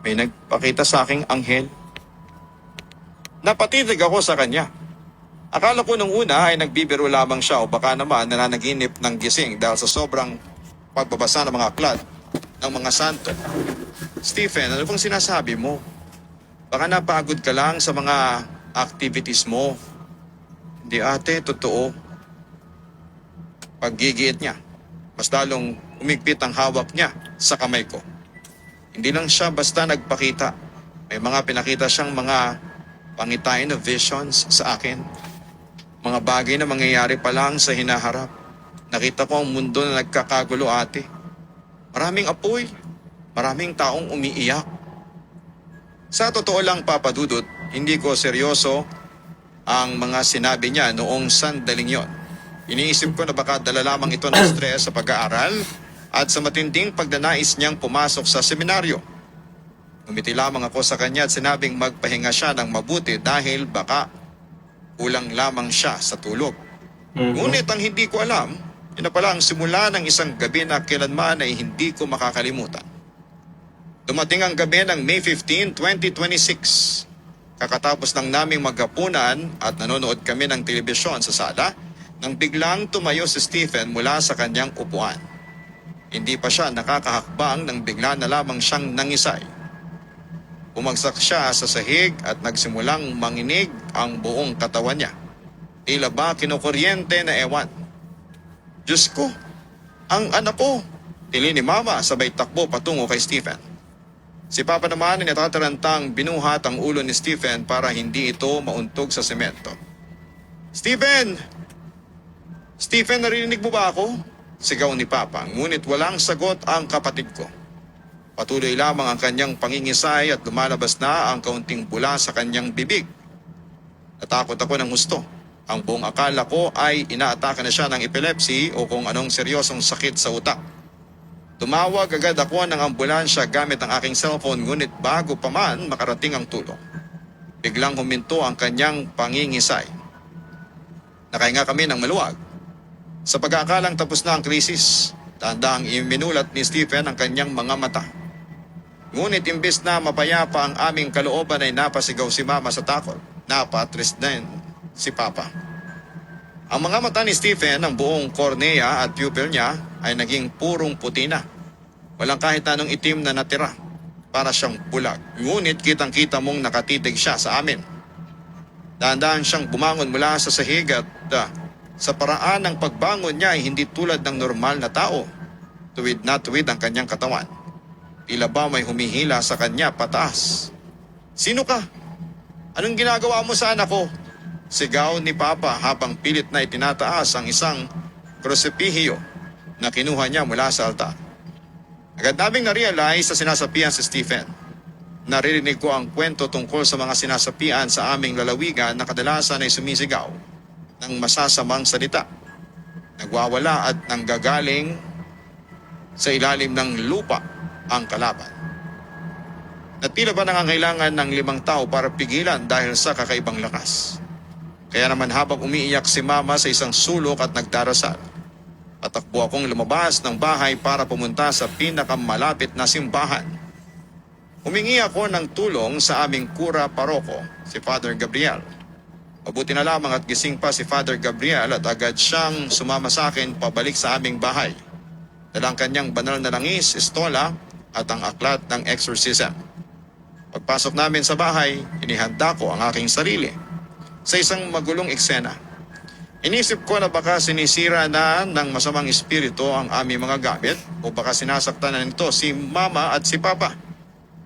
May nagpakita sa aking anghel. Napatitig ako sa kanya. Akala ko nung una ay nagbibiro lamang siya o baka naman nananaginip ng gising dahil sa sobrang pagbabasa ng mga aklat ng mga santo. Stephen, ano pong sinasabi mo? Baka napagod ka lang sa mga activities mo. Hindi ate, totoo. Paggigiit niya, mas lalong umigpit ang hawak niya sa kamay ko. Hindi lang siya basta nagpakita. May mga pinakita siyang mga pangitain na visions sa akin. Mga bagay na mangyayari pa lang sa hinaharap. Nakita ko ang mundo na nagkakagulo, ate. Maraming apoy, maraming taong umiiyak. Sa totoo lang, Papa Dudut, hindi ko seryoso ang mga sinabi niya noong sandaling yon. Iniisip ko na baka dala lamang ito ng stress sa pag-aaral at sa matinding pagdanais niyang pumasok sa seminaryo. Ngumiti lamang ako sa kanya at sinabing magpahinga siya ng mabuti dahil baka kulang lamang siya sa tulog. Ngunit ang hindi ko alam, yun na pala ang simula ng isang gabi na kailanman ay hindi ko makakalimutan. Dumating ang gabi ng May 15, 2026. Kakatapos ng naming maghapunan at nanonood kami ng telebisyon sa sala, nang biglang tumayo si Stephen mula sa kanyang upuan. Hindi pa siya nakakahakbang nang bigla na lamang siyang nangisay. Bumagsak siya sa sahig at nagsimulang manginig ang buong katawan niya. Tila ba kinukuryente na ewan. Diyos ko, ang anak ko! Tili ni Mama sabay takbo patungo kay Stephen. Si Papa naman ay natatarantang binuhat ang ulo ni Stephen para hindi ito mauntog sa semento. Stephen! Stephen, narinig mo ba ako? Sigaw ni Papa, ngunit walang sagot ang kapatid ko. Patuloy lamang ang kanyang pangingisay at lumalabas na ang kaunting bula sa kanyang bibig. Natakot ako ng husto. Ang buong akala ko ay inaatake na siya ng epilepsy o kung anong seryosong sakit sa utak. Tumawag agad ako ng ambulansya gamit ang aking cellphone ngunit bago pa man makarating ang tulong. Biglang huminto ang kanyang pangingisay. Nakahinga kami ng maluwag. Sa pag-aakalang tapos na ang krisis, tandang iminulat ni Stephen ang kanyang mga mata. Ngunit imbes na mapayapa ang aming kalooban ay napasigaw si Mama sa takot. Napatris din si Papa. Ang mga mata ni Stephen, ang buong cornea at pupil niya ay naging purong puti na. Walang kahit anong itim na natira. Para siyang bulag. Ngunit kitang-kita mong nakatitig siya sa amin. Dahan-dahan siyang bumangon mula sa sahig at sa paraan ng pagbangon niya ay hindi tulad ng normal na tao. Tuwid na tuwid ang kanyang katawan. Tila ba may humihila sa kanya pataas. Sino ka? Anong ginagawa mo sa anak ko? Sigaw ni Papa habang pilit na itinataas ang isang krusipihiyo na kinuha niya mula sa altar. Agad naming na-realize sa sinasapian si Stephen. Naririnig ko ang kwento tungkol sa mga sinasapian sa aming lalawigan na kadalasan ay sumisigaw ng masasamang salita. Nagwawala at nanggagaling sa ilalim ng lupa ang kalaban. Na tila ba nangangailangan ng 5 tao para pigilan dahil sa kakaibang lakas. Kaya naman habang umiiyak si Mama sa isang sulok at nagdarasal, patakbo akong lumabas ng bahay para pumunta sa pinakamalapit na simbahan. Humingi ako ng tulong sa aming kura paroko, si Father Gabriel. Mabuti na lamang at gising pa si Father Gabriel at agad siyang sumama sa akin pabalik sa aming bahay. Dalang kanyang banal na langis, estola at ang aklat ng exorcism. Pagpasok namin sa bahay, inihanda ko ang aking sarili sa isang magulong eksena. Inisip ko na baka sinisira na ng masamang espiritu ang aming mga gamit o baka sinasaktan na nito si Mama at si Papa.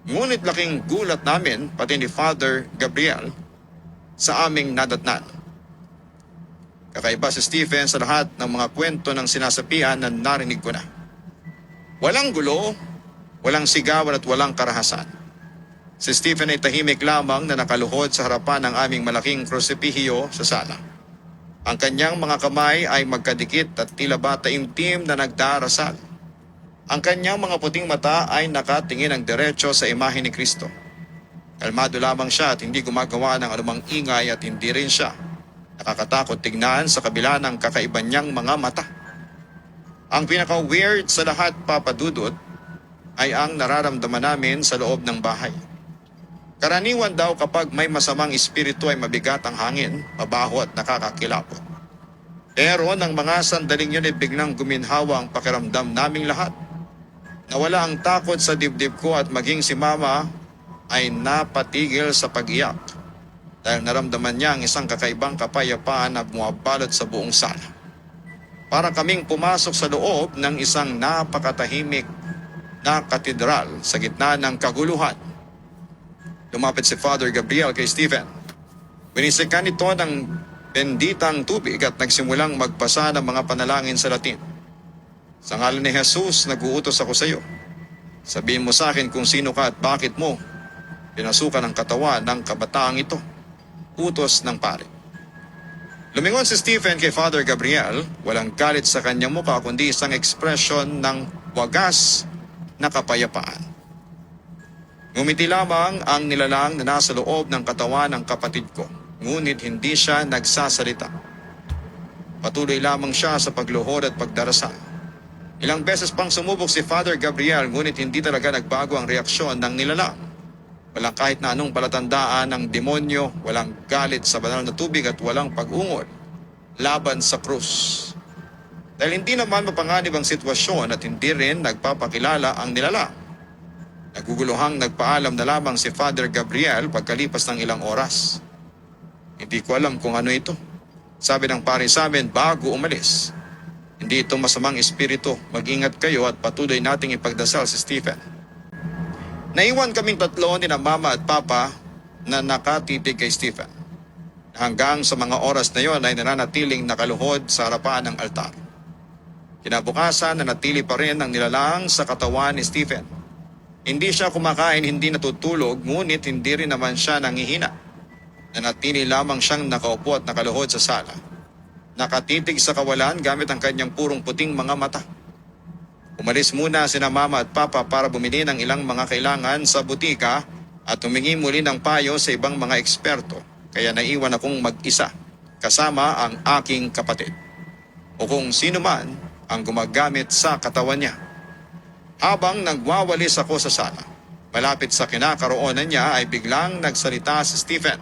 Ngunit laking gulat namin, pati ni Father Gabriel, sa aming nadatnan. Kakaiba si Stephen sa lahat ng mga kwento ng sinasapian na narinig ko na. Walang gulo, walang sigawan at walang karahasan. Si Stephen ay tahimik lamang na nakaluhod sa harapan ng aming malaking krusipihiyo sa sala. Ang kanyang mga kamay ay magkadikit at tila ba taimtim na nagdarasal. Ang kanyang mga puting mata ay nakatingin ng diretso sa imahe ni Kristo. Kalmado lamang siya at hindi gumagawa ng anumang ingay at hindi rin siya nakakatakot tignan sa kabila ng kakaiba niyang mga mata. Ang pinaka-weird sa lahat, Papa Dudut, ay ang nararamdaman namin sa loob ng bahay. Karaniwan daw kapag may masamang espiritu ay mabigat ang hangin, mabaho at nakakakilabot. Pero ng mga sandaling yun ay biglang guminhawa ang pakiramdam naming lahat. Nawala ang takot sa dibdib ko at maging si Mama ay napatigil sa pag-iyak dahil naramdaman niya ang isang kakaibang kapayapaan na bumabalot sa buong sala. Para kaming pumasok sa loob ng isang napakatahimik na katedral sa gitna ng kaguluhan. Lumapit si Father Gabriel kay Stephen. Winisikan ito ng benditang tubig at nagsimulang magbasa ng mga panalangin sa Latin. Sa ngalan ni Jesus, nag-uutos ako sa iyo. Sabihin mo sa akin kung sino ka at bakit mo pinasukan ang katawan ng kabataang ito. Utos ng pare. Lumingon si Stephen kay Father Gabriel, walang galit sa kanyang mukha kundi isang ekspresyon ng wagas na kapayapaan. Ngumiti lamang ang nilalang na nasa loob ng katawan ng kapatid ko, ngunit hindi siya nagsasalita. Patuloy lamang siya sa pagluhod at pagdarasal. Ilang beses pang sumubok si Father Gabriel, ngunit hindi talaga nagbago ang reaksyon ng nilalang. Walang kahit na anong palatandaan ng demonyo, walang galit sa banal na tubig at walang pag-ungol laban sa krus. Dahil hindi naman mapanganib ang sitwasyon at hindi rin nagpapakilala ang nilalang. Naguguluhang nagpaalam na lamang si Father Gabriel pagkalipas ng ilang oras. Hindi ko alam kung ano ito. Sabi ng pare sa amin bago umalis. Hindi ito masamang espiritu. Mag-ingat kayo at patuloy nating ipagdasal si Stephen. Naiwan kaming tatlo ni na Mama at Papa na nakatitig kay Stephen. Hanggang sa mga oras na yon ay nananatiling nakaluhod sa harapan ng altar. Kinabukasan nanatili pa rin ang nilalang sa katawan ni Stephen. Hindi siya kumakain, hindi natutulog, ngunit hindi rin naman siya nangihina. Nanatili lamang siyang nakaupo at nakaluhod sa sala. Nakatitig sa kawalan gamit ang kanyang purong puting mga mata. Umalis muna sina Mama at Papa para bumili ng ilang mga kailangan sa butika at humingi muli ng payo sa ibang mga eksperto. Kaya naiwan akong mag-isa kasama ang aking kapatid. O kung sino man ang gumagamit sa katawan niya. Habang nagwawalis ako sa sala, malapit sa kinakaroonan niya ay biglang nagsalita si Stephen.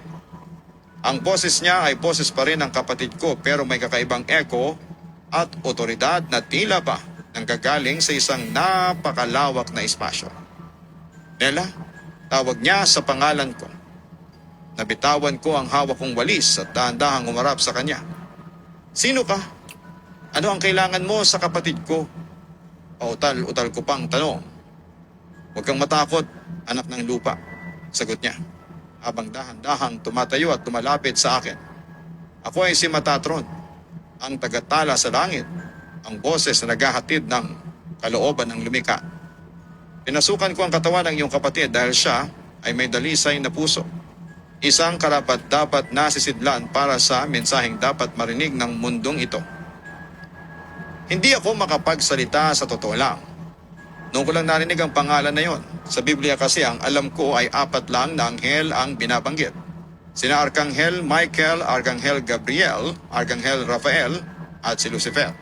Ang boses niya ay boses pa rin ng kapatid ko pero may kakaibang echo at otoridad na tila ba nanggagaling sa isang napakalawak na espasyo. Nela, tawag niya sa pangalan ko. Nabitawan ko ang hawak kong walis at dahan-dahang umarap sa kanya. Sino ka? Ano ang kailangan mo sa kapatid ko? Pautal-utal ko pang tanong. Huwag kang matakot, anak ng lupa, sagot niya. Habang dahan-dahang tumatayo at tumalapit sa akin. Ako ay si Metatron, ang tagatala sa langit, ang boses na naghahatid ng kalooban ng lumikha. Pinasukan ko ang katawan ng iyong kapatid dahil siya ay may dalisay na puso. Isang karapat-dapat na sisidlan para sa mensaheng dapat marinig ng mundong ito. Hindi ako makapagsalita sa totoo lang. Noong ko lang narinig ang pangalan na yon. Sa Biblia kasi ang alam ko ay 4 lang na anghel ang binabanggit. Sina Arkanghel Michael, Arkanghel Gabriel, Arkanghel Rafael at si Lucifer.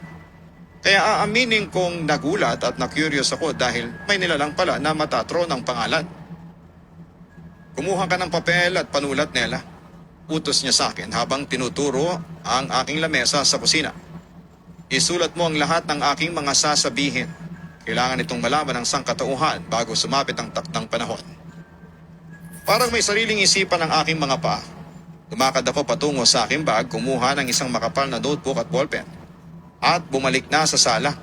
Kaya aaminin kong nagulat at na-curious ako dahil may nilalang pala na Metatron ng pangalan. Kumuha ka ng papel at panulat nila. Utos niya sa akin habang tinuturo ang aking lamesa sa kusina. Isulat mo ang lahat ng aking mga sasabihin. Kailangan itong malaman ng sangkatauhan bago sumapit ang taktang panahon. Parang may sariling isipan ng aking mga paa. Lumakad ako patungo sa aking bag, kumuha ng isang makapal na notebook at ballpen. At bumalik na sa sala.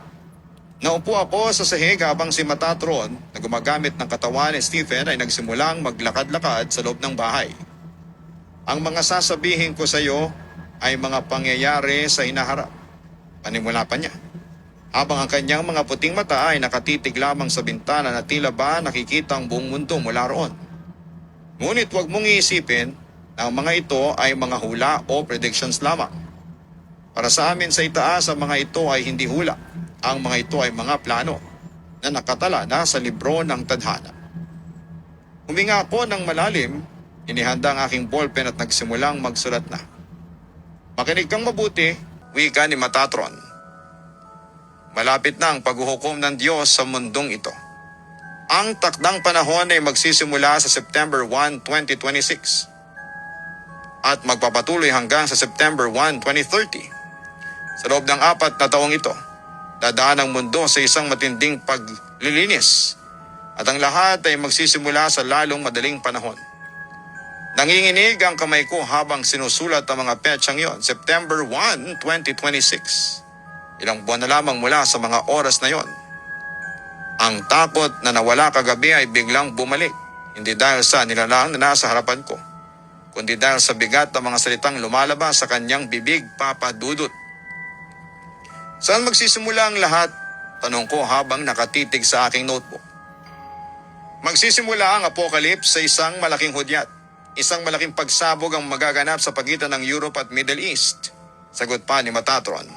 Naupo ako sa sahig habang si Metatron na gumagamit ng katawan ni Stephen ay nagsimulang maglakad-lakad sa loob ng bahay. Ang mga sasabihin ko sa iyo ay mga pangyayari sa hinaharap. Panimula pa niya. Habang ang kanyang mga puting mata ay nakatitig lamang sa bintana na tila ba nakikita ang buong mundo mula roon. Ngunit huwag mong iisipin na ang mga ito ay mga hula o predictions lamang. Para sa amin sa itaas, ang mga ito ay hindi hula. Ang mga ito ay mga plano na nakatala na sa libro ng tadhana. Huminga ako ng malalim, inihanda ang aking ballpen at nagsimulang magsulat na. Makinig kang mabuti, wika ni Metatron. Malapit na ang paghuhukom ng Diyos sa mundong ito. Ang takdang panahon ay magsisimula sa September 1, 2026 at magpapatuloy hanggang sa September 1, 2030. Sa loob ng 4 na taong ito, dadaan ang mundo sa isang matinding paglilinis at ang lahat ay magsisimula sa lalong madaling panahon. Nanginginig ang kamay ko habang sinusulat ang mga petsang yon. September 1, 2026. Ilang buwan na lamang mula sa mga oras na yon. Ang takot na nawala kagabi ay biglang bumalik. Hindi dahil sa nilalang na nasa harapan ko, kundi dahil sa bigat ng mga salitang lumalabas sa kanyang bibig, Papa Dudut. Saan magsisimula ang lahat? Tanong ko habang nakatitig sa aking notebook. Magsisimula ang apocalypse sa isang malaking hudyat. Isang malaking pagsabog ang magaganap sa pagitan ng Europe at Middle East. Sagot pa ni Matatron,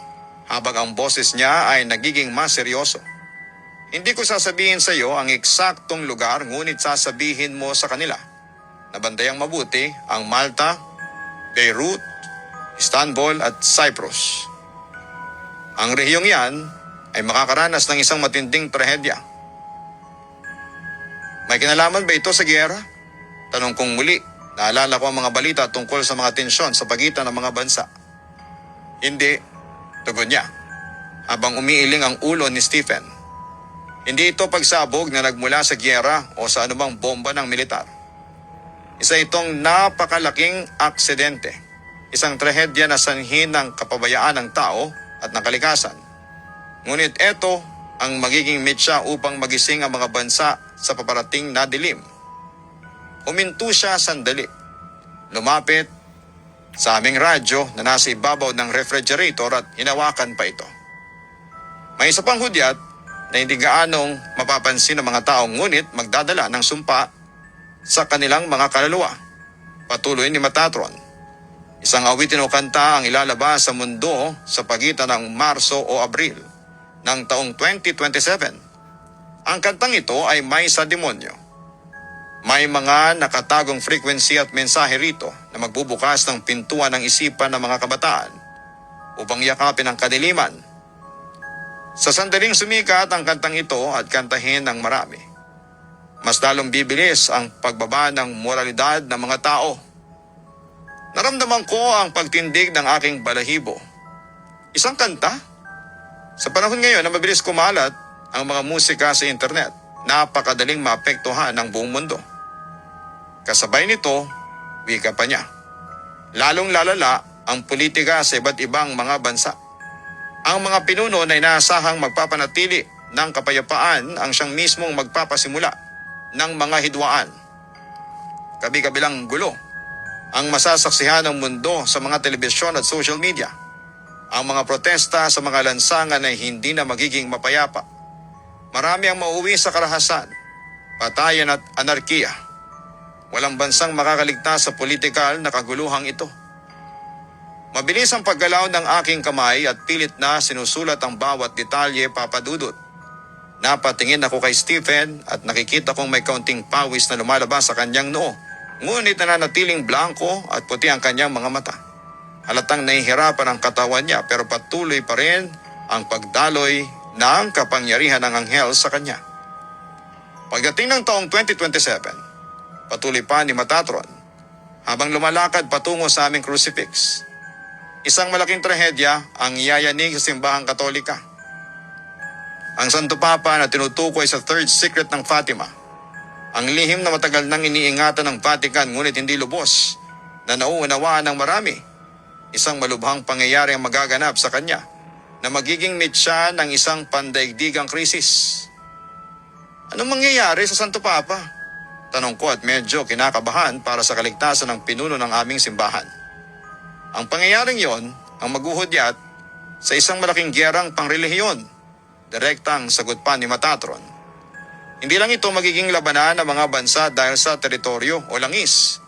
habang ang boses niya ay nagiging mas seryoso. Hindi ko sasabihin sa iyo ang eksaktong lugar, ngunit sasabihin mo sa kanila na bantayang mabuti ang Malta, Beirut, Istanbul at Cyprus. Ang rehiyong yan ay makakaranas ng isang matinding trahedya. May kinalaman ba ito sa giyera? Tanong kong muli. Naalala ko ang mga balita tungkol sa mga tensyon sa pagitan ng mga bansa. Hindi, tugon niya, habang umiiling ang ulo ni Stephen. Hindi ito pagsabog na nagmula sa giyera o sa anumang bomba ng militar. Isa itong napakalaking aksidente. Isang trahedya na sanhi ng kapabayaan ng tao at ng kalikasan. Ngunit ito ang magiging mitya upang magising ang mga bansa sa paparating na dilim. Huminto siya sandali. Lumapit sa aming radyo na nasa ibabaw ng refrigerator at hinawakan pa ito. May isa pang hudyat na hindi gaanong mapapansin ng mga tao ngunit magdadala ng sumpa sa kanilang mga kaluluwa. Patuloy ni Matatron. Isang awitin o kanta ang ilalabas sa mundo sa pagitan ng Marso o Abril ng taong 2027. Ang kantang ito ay may sa demonyo. May mga nakatagong frequency at mensahe rito na magbubukas ng pintuan ng isipan ng mga kabataan upang yakapin ang kadiliman. Sa sandaling sumikat ang kantang ito at kantahin ng marami, mas lalong bibilis ang pagbaba ng moralidad ng mga tao. Naramdaman ko ang pagtindig ng aking balahibo. Isang kanta? Sa panahon ngayon na mabilis kumalat ang mga musika sa internet, napakadaling maapektuhan ng buong mundo. Kasabay nito, wika pa niya, lalong lalala ang politika sa iba't ibang mga bansa. Ang mga pinuno na inaasahang magpapanatili ng kapayapaan ang siyang mismong magpapasimula ng mga hidwaan. Kabi-kabilang gulo ang masasaksihan ng mundo sa mga telebisyon at social media. Ang mga protesta sa mga lansangan ay hindi na magiging mapayapa. Marami ang mauwi sa karahasan, patayan at anarkiya. Walang bansang makakaligtas sa politikal na kaguluhang ito. Mabilis ang paggalaw ng aking kamay at pilit na sinusulat ang bawat detalye, Papa Dudut. Napatingin ako kay Stephen at nakikita kong may kaunting pawis na lumalabas sa kanyang noo. Ngunit nananatiling blanco at puti ang kanyang mga mata. Halatang nahihirapan ang katawan niya pero patuloy pa rin ang pagdaloy ng kapangyarihan ng anghel sa kanya. Pagdating ng taong 2027, patuloy pa ni Matatron habang lumalakad patungo sa aming crucifix. Isang malaking trahedya ang yayanig sa simbahang Katolika. Ang Santo Papa na tinutukoy sa Third Secret ng Fatima. Ang lihim na matagal nang iniingatan ng Vatican ngunit hindi lubos na nauunawaan ng marami. Isang malubhang pangyayari ang magaganap sa kanya na magiging mitya ng isang pandaigdigang krisis. Anong mangyayari sa Santo Papa? Tanong ko at medyo kinakabahan para sa kaligtasan ng pinuno ng aming simbahan. Ang pangyayaring yon ang maghuhudyat sa isang malaking gyerang pangrelihiyon. Direktang sagot pa ni Matatron. Hindi lang ito magiging labanan ng mga bansa dahil sa teritoryo o langis,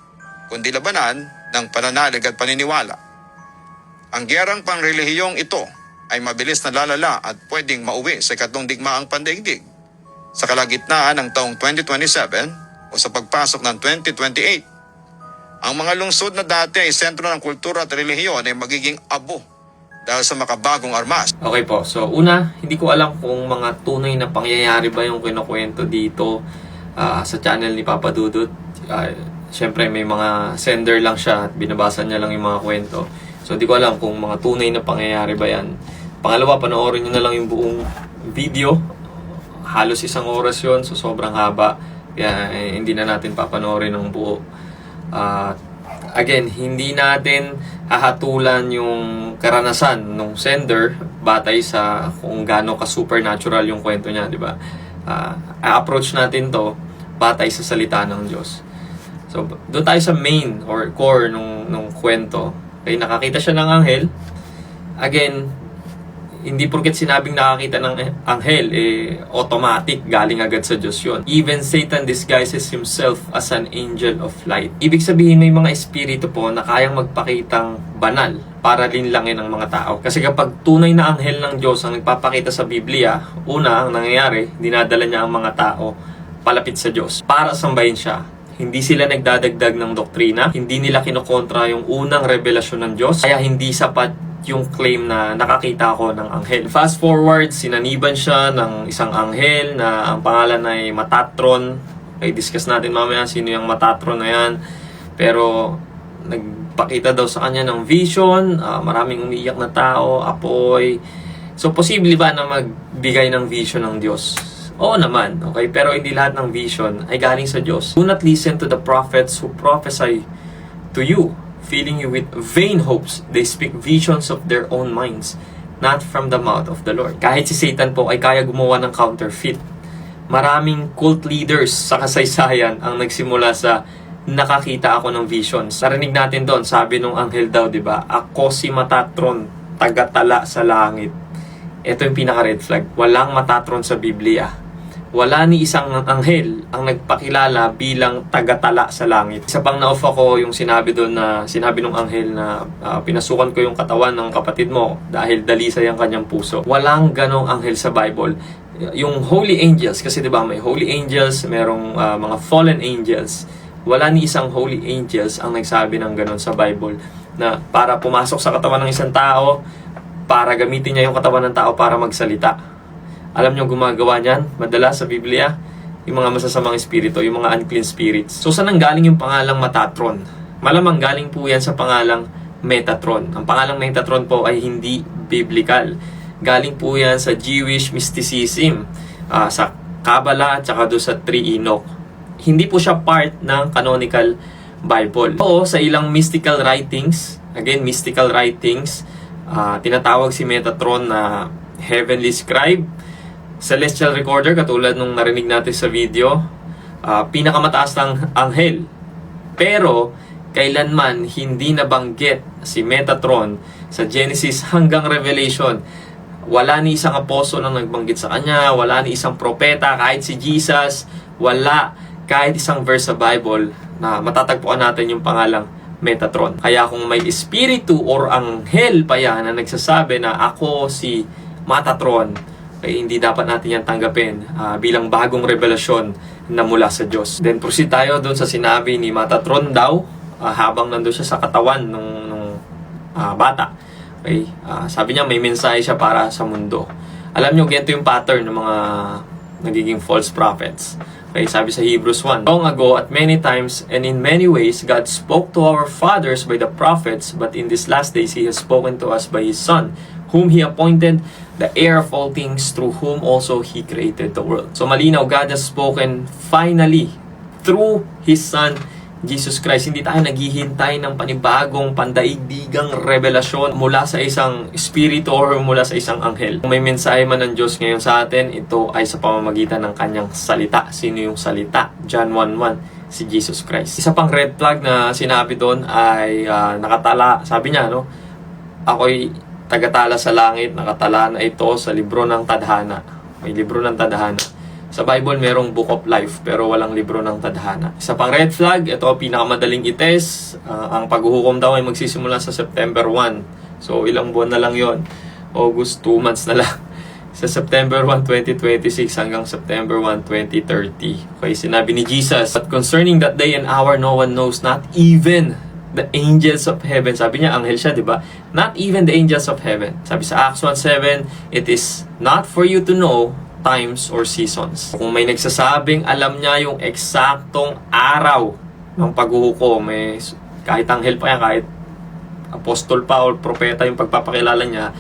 kundi labanan ng pananalig at paniniwala. Ang gyerang pangrelihiyong ito ay mabilis na lalala at pwedeng mauwi sa ikatlong digmaang pandaigdig sa kalagitnaan ng taong 2027 o sa pagpasok ng 2028. Ang mga lungsod na dati ay sentro ng kultura at relihiyon ay magiging abo dahil sa makabagong armas. Okay po. So, una, hindi ko alam kung mga tunay na pangyayari ba yung kinukwento dito sa channel ni Papa Dudut. Siyempre, may mga sender lang siya at binabasa niya lang yung mga kwento. So, hindi ko alam kung mga tunay na pangyayari ba yan. Pangalawa, panoorin nyo na lang yung buong video. Halos 1 oras yun, so sobrang haba. Kaya hindi na natin papanoorin ng buo. Again, hindi natin hahatulan yung karanasan ng sender batay sa kung gaano ka-supernatural yung kwento niya, di ba? Approach natin to batay sa salita ng Diyos. So, doon tayo sa main or core nung kwento. Okay, nakakita siya ng anghel. Again, hindi porket sinabing nakakita ng anghel, automatic galing agad sa Diyos yun. Even Satan disguises himself as an angel of light. Ibig sabihin, may mga espiritu po na kayang magpakitang banal para linlangin ang mga tao. Kasi kapag tunay na anghel ng Diyos ang nagpapakita sa Biblia, una, ang nangyayari, dinadala niya ang mga tao palapit sa Diyos para sambahin siya. Hindi sila nagdadagdag ng doktrina, hindi nila kinokontra yung unang revelasyon ng Diyos, kaya hindi sapat yung claim na nakakita ako ng anghel. Fast forward, sinaniban siya ng isang anghel na ang pangalan ay Metatron. Okay, discuss natin mamaya sino yung Metatron na yan. Pero nagpakita daw sa kanya ng vision, maraming umiiyak na tao, apoy. So, posible ba na magbigay ng vision ng Diyos? Oo naman, okay? Pero hindi lahat ng vision ay galing sa Diyos. Do not listen to the prophets who prophesy to you, filling you with vain hopes. They speak visions of their own minds, not from the mouth of the Lord. Kahit si Satan po ay kaya gumawa ng counterfeit. Maraming cult leaders sa kasaysayan ang nagsimula sa nakakita ako ng visions. Narinig natin doon, sabi nung anghel daw, di ba? Ako si Metatron, tagatala sa langit. Ito yung pinaka-red flag. Walang Metatron sa Biblia. Wala ni isang anghel ang nagpakilala bilang tagatala sa langit. Isa pang na-off ako yung sinabi doon na sinabi ng anghel na pinasukan ko yung katawan ng kapatid mo dahil dalisay ang kanyang puso. Walang ganong anghel sa Bible. Yung holy angels, kasi diba may holy angels, merong mga fallen angels. Wala ni isang holy angels ang nagsabi ng ganon sa Bible na para pumasok sa katawan ng isang tao, para gamitin niya yung katawan ng tao para magsalita. Alam nyo gumagawa niyan, madalas sa Biblia, yung mga masasamang espiritu, yung mga unclean spirits. So, saan ang galing yung pangalang Metatron? Malamang galing po yan sa pangalang Metatron. Ang pangalang Metatron po ay hindi biblical. Galing po yan sa Jewish mysticism, sa Kabbalah at saka doon sa Three Enoch. Hindi po siya part ng canonical Bible. O sa ilang mystical writings, again, mystical writings, tinatawag si Metatron na heavenly scribe, celestial recorder, katulad nung narinig natin sa video, pinakamataas ng anghel. Pero, kailanman hindi nabanggit si Metatron sa Genesis hanggang Revelation. Wala ni isang apostol ang nagbanggit sa kanya, wala ni isang propeta, kahit si Jesus, wala kahit isang verse sa Bible na matatagpuan natin yung pangalang Metatron. Kaya kung may espiritu or anghel pa yan na nagsasabi na ako si Metatron, ay hindi dapat natin yan tanggapin bilang bagong revelasyon na mula sa Diyos. Then proceed tayo doon sa sinabi ni Metatron daw habang nandun siya sa katawan ng bata. Okay? Sabi niya may mensahe siya para sa mundo. Alam niyo, ganito yung pattern ng mga nagiging false prophets. Okay? Sabi sa Hebrews 1, long ago at many times and in many ways God spoke to our fathers by the prophets, but in these last days He has spoken to us by His Son, whom He appointed the heir of all things, through whom also He created the world. So malinaw, God has spoken finally through His Son, Jesus Christ. Hindi tayo naghihintay ng panibagong pandaigdigang revelasyon mula sa isang espiritu or mula sa isang anghel. Kung may mensahe man ng Diyos ngayon sa atin, ito ay sa pamamagitan ng kanyang salita. Sino yung salita? John 1:1, si Jesus Christ. Isa pang red flag na sinabi doon ay nakatala, sabi niya, no? Ako'y tagatala sa langit, nakatala na ito sa libro ng tadhana. May libro ng tadhana. Sa Bible, merong book of life, pero walang libro ng tadhana. Isa pang red flag, ito pinakamadaling itest. Ang paghuhukom daw ay magsisimula sa September 1. So, ilang buwan na lang yon. August, 2 months na lang. Sa September 1, 2026 hanggang September 1, 2030. Okay, sinabi ni Jesus, but concerning that day and hour, no one knows, not even the angels of heaven. Sabi niya, anghel siya, di ba? Not even the angels of heaven. Sabi sa Acts 1:7, it is not for you to know times or seasons. Kung may nagsasabing alam niya yung eksaktong araw ng paghuhukom, kahit anghel pa yan, kahit apostol pa o propeta yung pagpapakilala niya,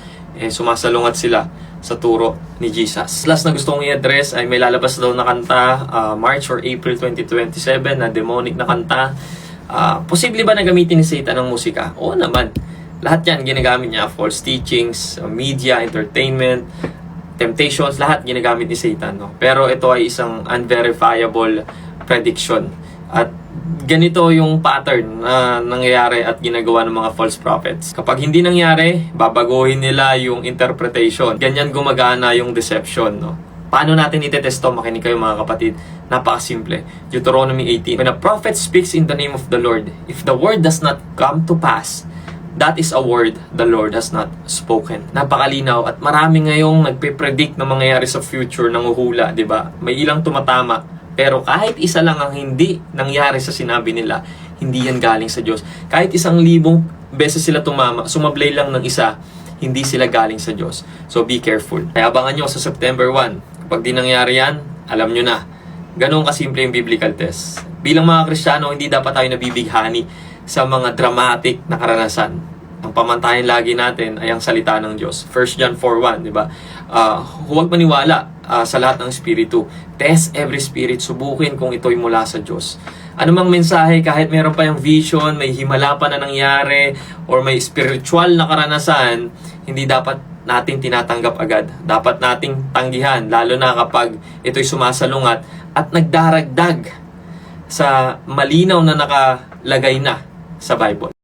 sumasalungat sila sa turo ni Jesus. Last na gusto kong i-address ay may lalabas daw na kanta March or April 2027 na demonic na kanta. Posible ba na gamitin ni Satan ang musika? Oo naman. Lahat yan ginagamit niya. False teachings, media, entertainment, temptations, lahat ginagamit ni Satan. No? Pero ito ay isang unverifiable prediction. At ganito yung pattern na nangyayari at ginagawa ng mga false prophets. Kapag hindi nangyari, babaguhin nila yung interpretation. Ganyan gumagana yung deception. No? Paano natin itetesto? Makinig kayo mga kapatid. Napakasimple. Deuteronomy 18. When a prophet speaks in the name of the Lord, if the word does not come to pass, that is a word the Lord has not spoken. Napakalinaw at marami ngayong nagpe-predict na mangyayari sa future ng uhula, di ba? May ilang tumatama. Pero kahit isa lang ang hindi nangyari sa sinabi nila, hindi yan galing sa Diyos. Kahit 1,000 beses sila tumama, sumablay lang ng isa, hindi sila galing sa Diyos. So be careful. Kaya abangan nyo sa September 1. Kapag di nangyari yan, alam nyo na. Ganun kasimple yung biblical test. Bilang mga Kristiyano, hindi dapat tayo nabibighani sa mga dramatic na karanasan. Ang pamantayan lagi natin ay ang salita ng Diyos. 1 John 4:1, di ba? Huwag maniwala sa lahat ng espiritu. Test every spirit. Subukin kung ito'y mula sa Diyos. Anumang mensahe, kahit meron pa yung vision, may himala pa na nangyari, or may spiritual na karanasan, hindi dapat natin tinatanggap agad. Dapat nating tanggihan, lalo na kapag ito'y sumasalungat at nagdaragdag sa malinaw na nakalagay na sa Bible.